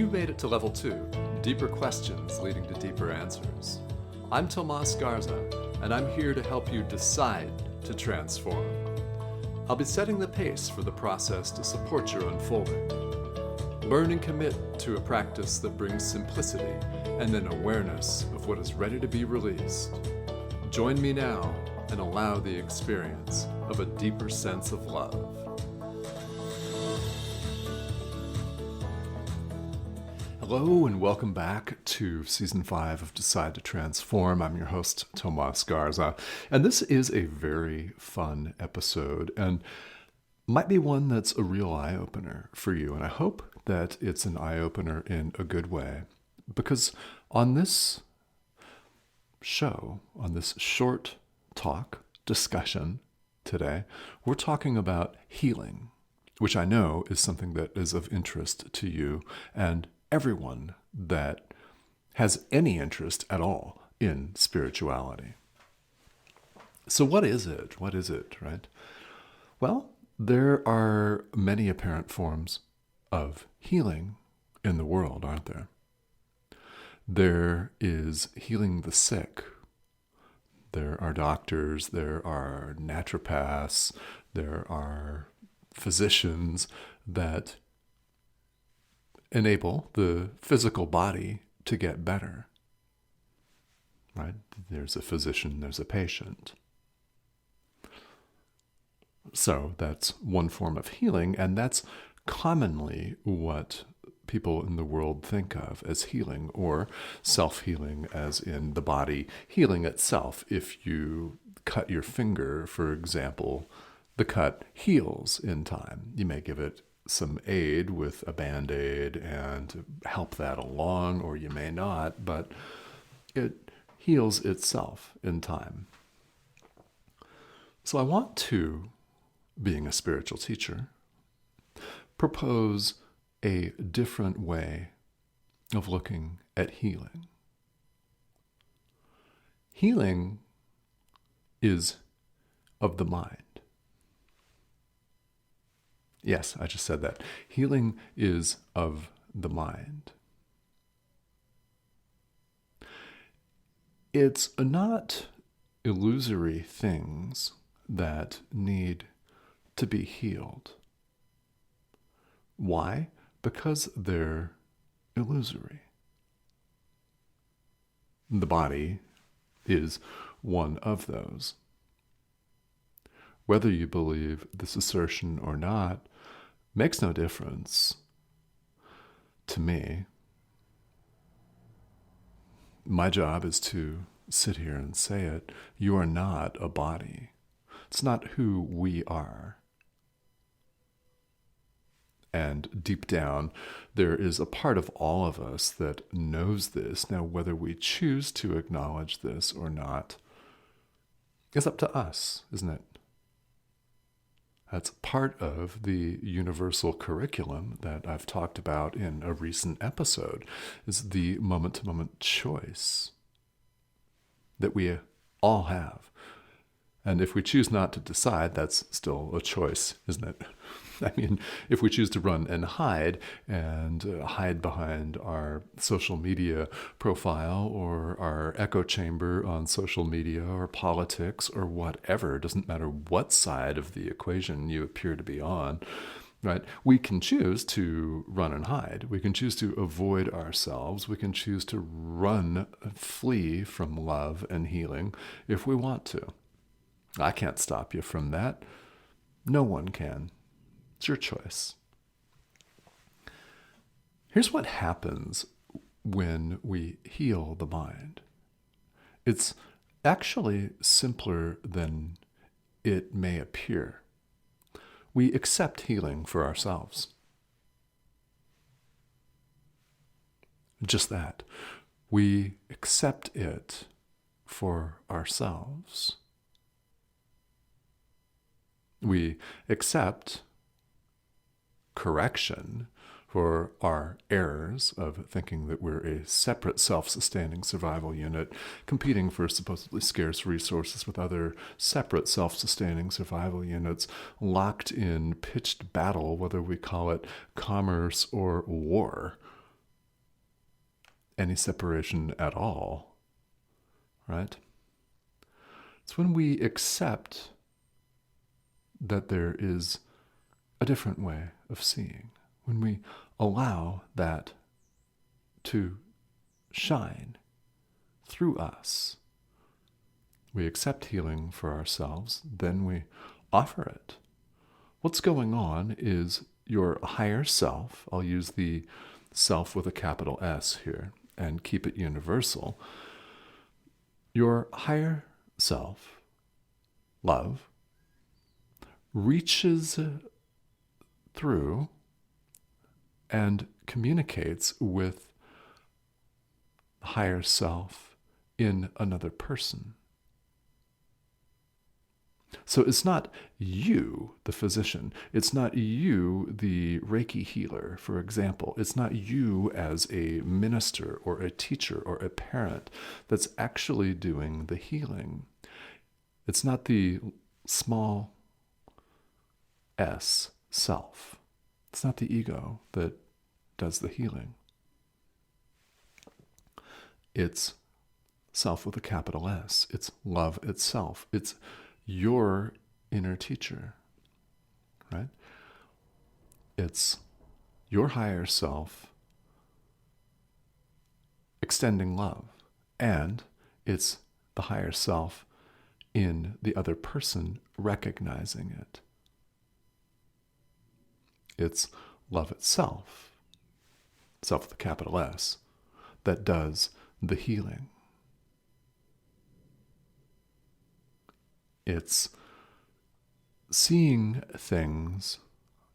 You made it to level 2, deeper questions leading to deeper answers. I'm Tomas Garza, and I'm here to help you decide to transform. I'll be setting the pace for the process to support your unfolding. Learn and commit to a practice that brings simplicity and an awareness of what is ready to be released. Join me now and allow the experience of a deeper sense of love. Hello and welcome back to Season 5 of Decide to Transform. I'm your host, Tomas Garza, and this is a very fun episode and might be one that's a real eye-opener for you, and I hope that it's an eye-opener in a good way, because on this show, on this short talk discussion today, we're talking about healing, which I know is something that is of interest to you and everyone that has any interest at all in spirituality. So what is it? What is it, right? Well, there are many apparent forms of healing in the world, aren't there? There is healing the sick. There are doctors, there are naturopaths, there are physicians that enable the physical body to get better, right? There's a physician, there's a patient. So that's one form of healing, and that's commonly what people in the world think of as healing, or self-healing, as in the body healing itself. If you cut your finger, for example, the cut heals in time. You may give it some aid with a Band-Aid and help that along, or you may not, but it heals itself in time. So I want to, being a spiritual teacher, propose a different way of looking at healing. Healing is of the mind. Yes, I just said that. Healing is of the mind. It's not illusory things that need to be healed. Why? Because they're illusory. The body is one of those. Whether you believe this assertion or not makes no difference to me. My job is to sit here and say it. You are not a body. It's not who we are. And deep down, there is a part of all of us that knows this. Now, whether we choose to acknowledge this or not is up to us, isn't it? That's part of the universal curriculum that I've talked about in a recent episode, is the moment-to-moment choice that we all have. And if we choose not to decide, that's still a choice, isn't it? I mean, if we choose to run and hide behind our social media profile or our echo chamber on social media or politics or whatever, it doesn't matter what side of the equation you appear to be on, right? We can choose to run and hide. We can choose to avoid ourselves. We can choose to flee from love and healing if we want to. I can't stop you from that. No one can. It's your choice. Here's what happens when we heal the mind. It's actually simpler than it may appear. We accept healing for ourselves. Just that. We accept it for ourselves. We accept correction for our errors of thinking that we're a separate self-sustaining survival unit competing for supposedly scarce resources with other separate self-sustaining survival units locked in pitched battle, whether we call it commerce or war. any separation at all, right? It's when we accept that there is a different way of seeing, when we allow that to shine through us. We accept healing for ourselves, then we offer it. What's going on is your higher self, I'll use the self with a capital S here and keep it universal. Your higher self, love, reaches through and communicates with the higher self in another person. So it's not you, the physician. It's not you, the Reiki healer, for example. It's not you as a minister or a teacher or a parent that's actually doing the healing. It's not the small s, self. It's not the ego that does the healing. It's self with a capital S. It's love itself. It's your inner teacher, right? It's your higher self extending love, and it's the higher self in the other person recognizing it. It's love itself, self with a capital S, that does the healing. It's seeing things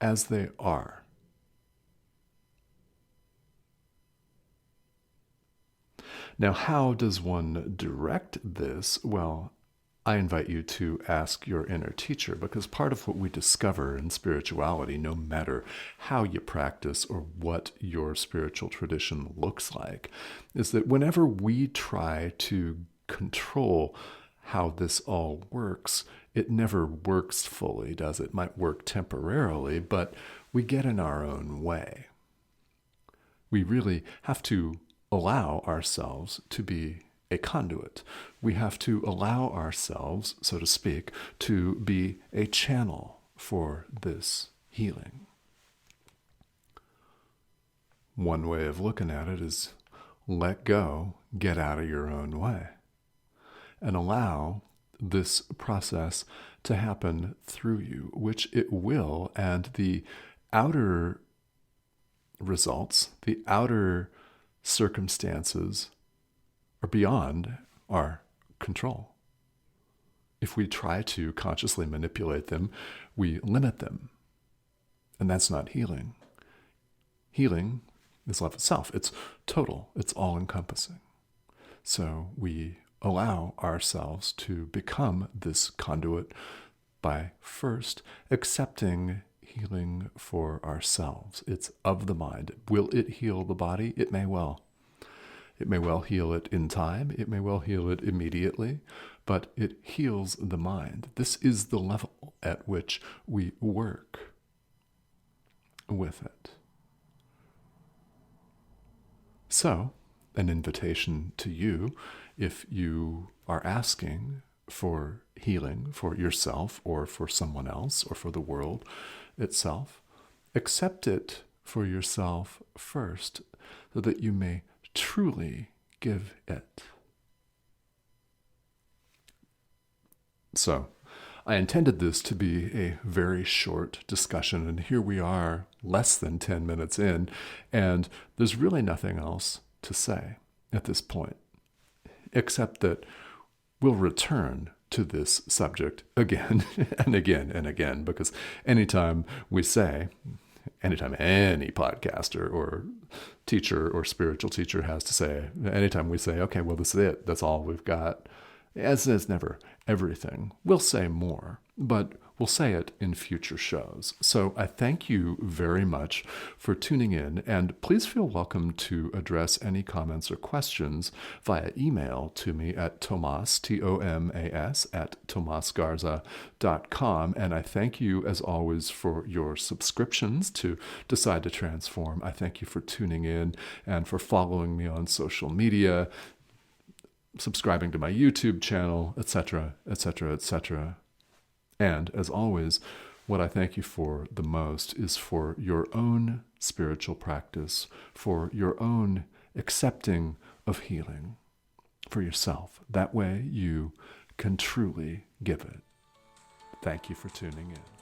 as they are. Now, how does one direct this? Well, I invite you to ask your inner teacher, because part of what we discover in spirituality, no matter how you practice or what your spiritual tradition looks like, is that whenever we try to control how this all works, it never works fully, does it? It might work temporarily, but we get in our own way. We really have to allow ourselves to be a conduit. We have to allow ourselves, so to speak, to be a channel for this healing. One way of looking at it is let go, get out of your own way, and allow this process to happen through you, which it will, and the outer results, the outer circumstances are beyond our control. If we try to consciously manipulate them, we limit them. And that's not healing. Healing is love itself. It's total. It's all-encompassing. So we allow ourselves to become this conduit by first accepting healing for ourselves. It's of the mind. Will it heal the body? It may well. It may well heal it in time. It may well heal it immediately, but it heals the mind. This is the level at which we work with it. So, an invitation to you, if you are asking for healing for yourself or for someone else or for the world itself, accept it for yourself first so that you may truly give it. So, I intended this to be a very short discussion, and here we are, less than 10 minutes in, and there's really nothing else to say at this point, except that we'll return to this subject again and again and again, because anytime any podcaster or teacher or spiritual teacher has to say, anytime we say, okay, well, this is it, that's all we've got, as is never everything. We'll say more, but we'll say it in future shows. So I thank you very much for tuning in, and please feel welcome to address any comments or questions via email to me at Tomas, Tomas, at tomasgarza.com. And I thank you, as always, for your subscriptions to Decide to Transform. I thank you for tuning in and for following me on social media, subscribing to my YouTube channel, etc., etc., etc. And as always, what I thank you for the most is for your own spiritual practice, for your own accepting of healing for yourself. That way you can truly give it. Thank you for tuning in.